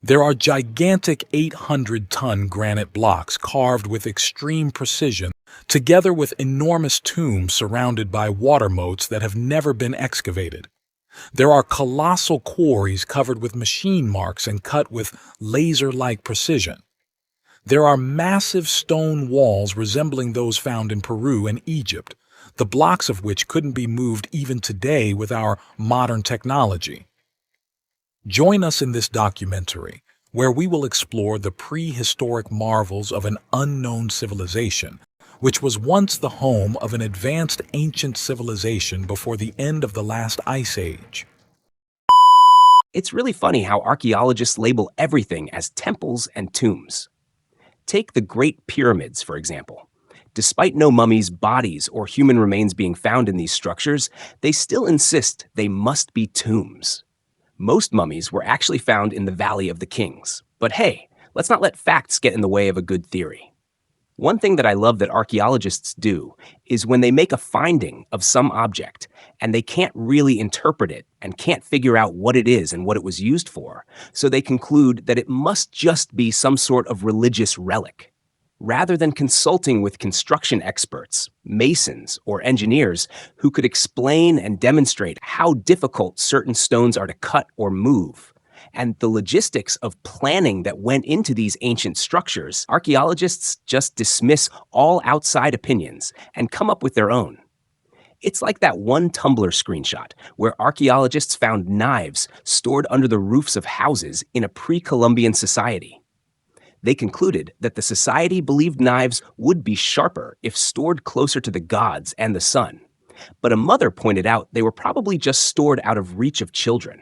There are gigantic 800-ton granite blocks carved with extreme precision, together with enormous tombs surrounded by water moats that have never been excavated. There are colossal quarries covered with machine marks and cut with laser-like precision. There are massive stone walls resembling those found in Peru and Egypt, the blocks of which couldn't be moved even today with our modern technology. Join us in this documentary, where we will explore the prehistoric marvels of an unknown civilization, which was once the home of an advanced ancient civilization before the end of the last ice age. It's really funny how archaeologists label everything as temples and tombs. Take the Great Pyramids, for example. Despite no mummies, bodies, or human remains being found in these structures, they still insist they must be tombs. Most mummies were actually found in the Valley of the Kings. But hey, let's not let facts get in the way of a good theory. One thing that I love that archaeologists do is when they make a finding of some object and they can't really interpret it and can't figure out what it is and what it was used for, so they conclude that it must just be some sort of religious relic. Rather than consulting with construction experts, masons, or engineers who could explain and demonstrate how difficult certain stones are to cut or move, and the logistics of planning that went into these ancient structures, archaeologists just dismiss all outside opinions and come up with their own. It's like that one Tumblr screenshot where archaeologists found knives stored under the roofs of houses in a pre-Columbian society. They concluded that the society believed knives would be sharper if stored closer to the gods and the sun. But a mother pointed out they were probably just stored out of reach of children.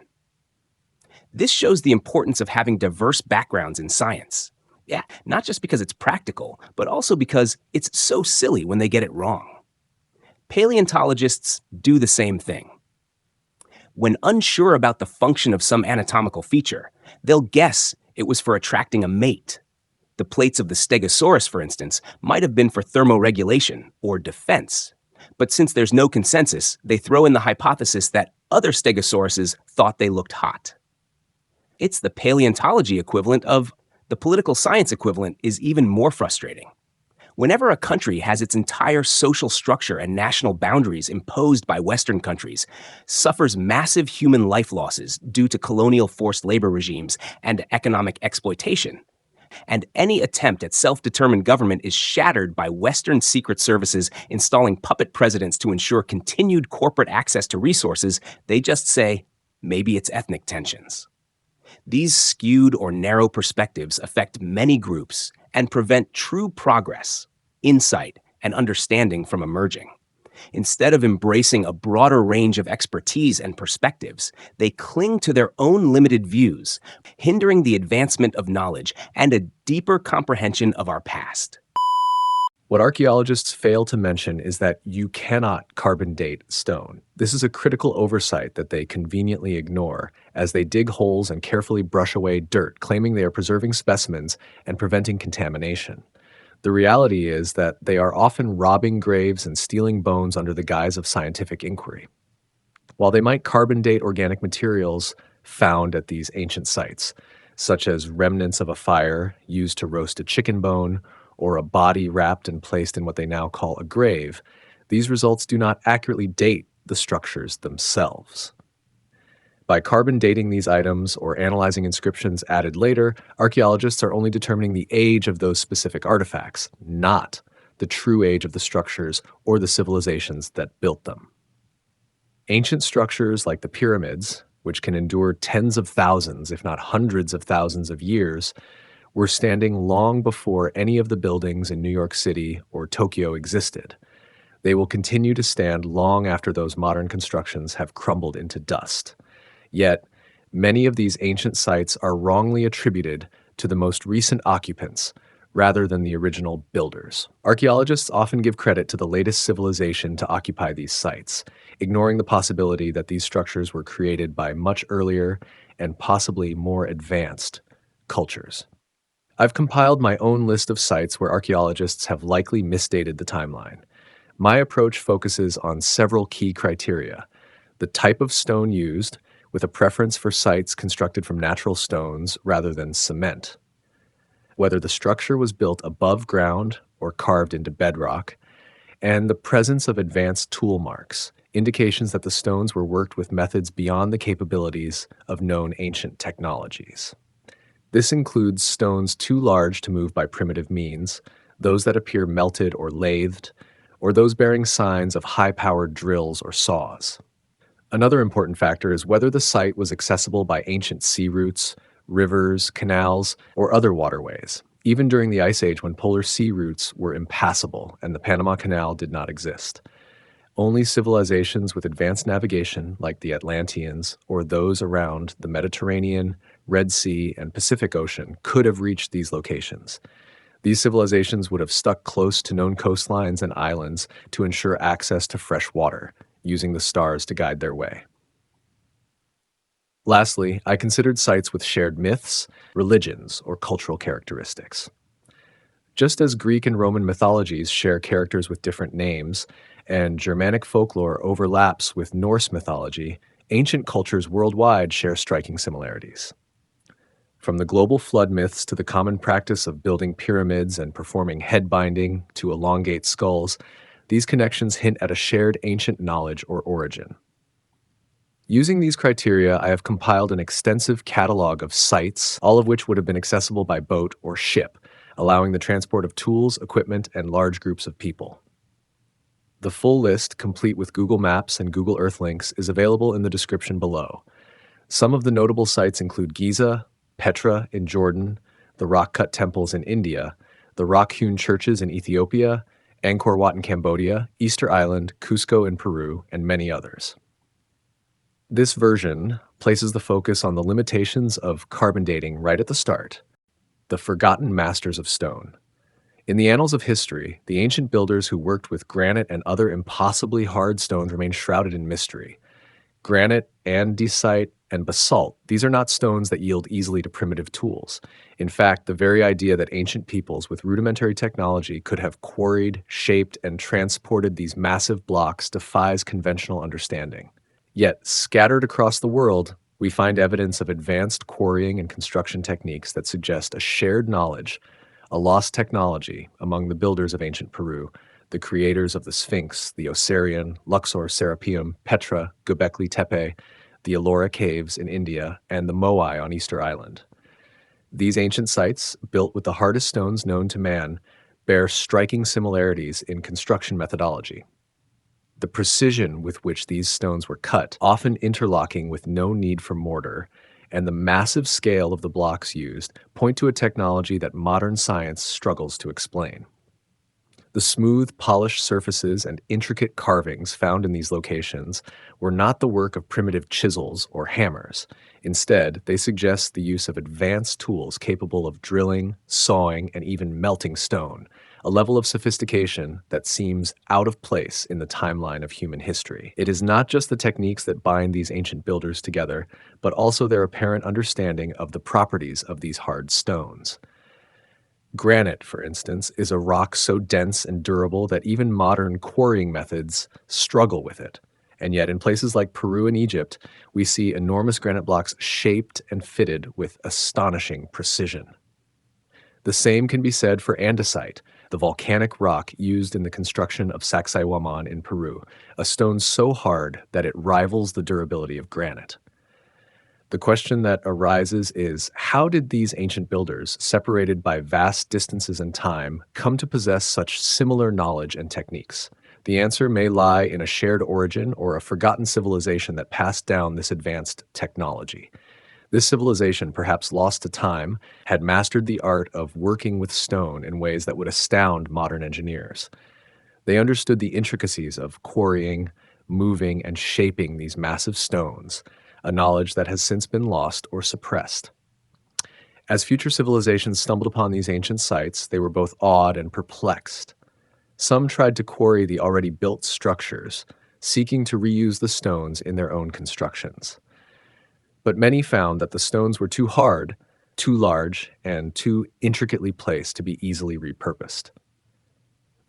This shows the importance of having diverse backgrounds in science. Yeah, not just because it's practical, but also because it's so silly when they get it wrong. Paleontologists do the same thing. When unsure about the function of some anatomical feature, they'll guess it was for attracting a mate. The plates of the Stegosaurus, for instance, might have been for thermoregulation or defense. But since there's no consensus, they throw in the hypothesis that other Stegosauruses thought they looked hot. It's the paleontology equivalent of the political science equivalent is even more frustrating. Whenever a country has its entire social structure and national boundaries imposed by Western countries, suffers massive human life losses due to colonial forced labor regimes and economic exploitation, and any attempt at self-determined government is shattered by Western secret services installing puppet presidents to ensure continued corporate access to resources, they just say, maybe it's ethnic tensions. These skewed or narrow perspectives affect many groups and prevent true progress, insight, and understanding from emerging. Instead of embracing a broader range of expertise and perspectives, they cling to their own limited views, hindering the advancement of knowledge and a deeper comprehension of our past. What archaeologists fail to mention is that you cannot carbon date stone. This is a critical oversight that they conveniently ignore as they dig holes and carefully brush away dirt, claiming they are preserving specimens and preventing contamination. The reality is that they are often robbing graves and stealing bones under the guise of scientific inquiry. While they might carbon date organic materials found at these ancient sites, such as remnants of a fire used to roast a chicken bone or a body wrapped and placed in what they now call a grave, these results do not accurately date the structures themselves. By carbon dating these items or analyzing inscriptions added later, archaeologists are only determining the age of those specific artifacts, not the true age of the structures or the civilizations that built them. Ancient structures like the pyramids, which can endure tens of thousands, if not hundreds of thousands of years, were standing long before any of the buildings in New York City or Tokyo existed. They will continue to stand long after those modern constructions have crumbled into dust. Yet, many of these ancient sites are wrongly attributed to the most recent occupants rather than the original builders. Archaeologists often give credit to the latest civilization to occupy these sites, ignoring the possibility that these structures were created by much earlier and possibly more advanced cultures. I've compiled my own list of sites where archaeologists have likely misdated the timeline. My approach focuses on several key criteria: the type of stone used, with a preference for sites constructed from natural stones rather than cement. Whether the structure was built above ground or carved into bedrock, and the presence of advanced tool marks, indications that the stones were worked with methods beyond the capabilities of known ancient technologies. This includes stones too large to move by primitive means, those that appear melted or lathed, or those bearing signs of high-powered drills or saws. Another important factor is whether the site was accessible by ancient sea routes, rivers, canals, or other waterways, even during the Ice Age when polar sea routes were impassable and the Panama Canal did not exist. Only civilizations with advanced navigation, like the Atlanteans or those around the Mediterranean, Red Sea, and Pacific Ocean, could have reached these locations. These civilizations would have stuck close to known coastlines and islands to ensure access to fresh water, using the stars to guide their way. Lastly, I considered sites with shared myths, religions, or cultural characteristics. Just as Greek and Roman mythologies share characters with different names, and Germanic folklore overlaps with Norse mythology, ancient cultures worldwide share striking similarities. From the global flood myths to the common practice of building pyramids and performing head binding to elongate skulls, these connections hint at a shared ancient knowledge or origin. Using these criteria, I have compiled an extensive catalog of sites, all of which would have been accessible by boat or ship, allowing the transport of tools, equipment, and large groups of people. The full list, complete with Google Maps and Google Earth links, is available in the description below. Some of the notable sites include Giza, Petra in Jordan, the rock-cut temples in India, the rock-hewn churches in Ethiopia, Angkor Wat in Cambodia, Easter Island, Cusco in Peru, and many others. This version places the focus on the limitations of carbon dating right at the start, the forgotten masters of stone. In the annals of history, the ancient builders who worked with granite and other impossibly hard stones remain shrouded in mystery. Granite, andesite, and basalt, these are not stones that yield easily to primitive tools. In fact, the very idea that ancient peoples with rudimentary technology could have quarried, shaped, and transported these massive blocks defies conventional understanding. Yet, scattered across the world, we find evidence of advanced quarrying and construction techniques that suggest a shared knowledge, a lost technology among the builders of ancient Peru, the creators of the Sphinx, the Osirian, Luxor Serapeum, Petra, Göbekli Tepe, the Ellora Caves in India, and the Moai on Easter Island. These ancient sites, built with the hardest stones known to man, bear striking similarities in construction methodology. The precision with which these stones were cut, often interlocking with no need for mortar, and the massive scale of the blocks used point to a technology that modern science struggles to explain. The smooth, polished surfaces and intricate carvings found in these locations were not the work of primitive chisels or hammers. Instead, they suggest the use of advanced tools capable of drilling, sawing, and even melting stone, a level of sophistication that seems out of place in the timeline of human history. It is not just the techniques that bind these ancient builders together, but also their apparent understanding of the properties of these hard stones. Granite, for instance, is a rock so dense and durable that even modern quarrying methods struggle with it. And yet, in places like Peru and Egypt, we see enormous granite blocks shaped and fitted with astonishing precision. The same can be said for andesite, the volcanic rock used in the construction of Sacsayhuaman in Peru, a stone so hard that it rivals the durability of granite. The question that arises is, how did these ancient builders, separated by vast distances and time, come to possess such similar knowledge and techniques? The answer may lie in a shared origin or a forgotten civilization that passed down this advanced technology. This civilization, perhaps lost to time, had mastered the art of working with stone in ways that would astound modern engineers. They understood the intricacies of quarrying, moving, and shaping these massive stones, a knowledge that has since been lost or suppressed. As future civilizations stumbled upon these ancient sites, they were both awed and perplexed. Some tried to quarry the already built structures, seeking to reuse the stones in their own constructions. But many found that the stones were too hard, too large, and too intricately placed to be easily repurposed.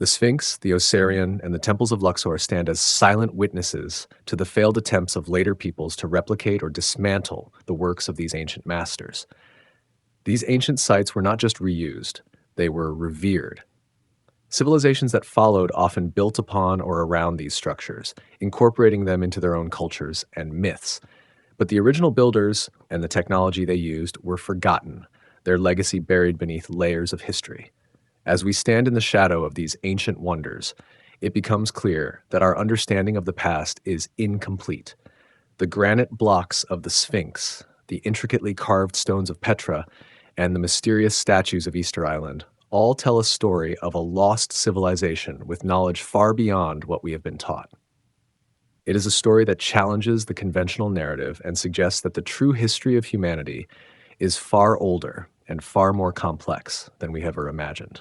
The Sphinx, the Osirian, and the temples of Luxor stand as silent witnesses to the failed attempts of later peoples to replicate or dismantle the works of these ancient masters. These ancient sites were not just reused, they were revered. Civilizations that followed often built upon or around these structures, incorporating them into their own cultures and myths. But the original builders and the technology they used were forgotten, their legacy buried beneath layers of history. As we stand in the shadow of these ancient wonders, it becomes clear that our understanding of the past is incomplete. The granite blocks of the Sphinx, the intricately carved stones of Petra, and the mysterious statues of Easter Island all tell a story of a lost civilization with knowledge far beyond what we have been taught. It is a story that challenges the conventional narrative and suggests that the true history of humanity is far older and far more complex than we ever imagined.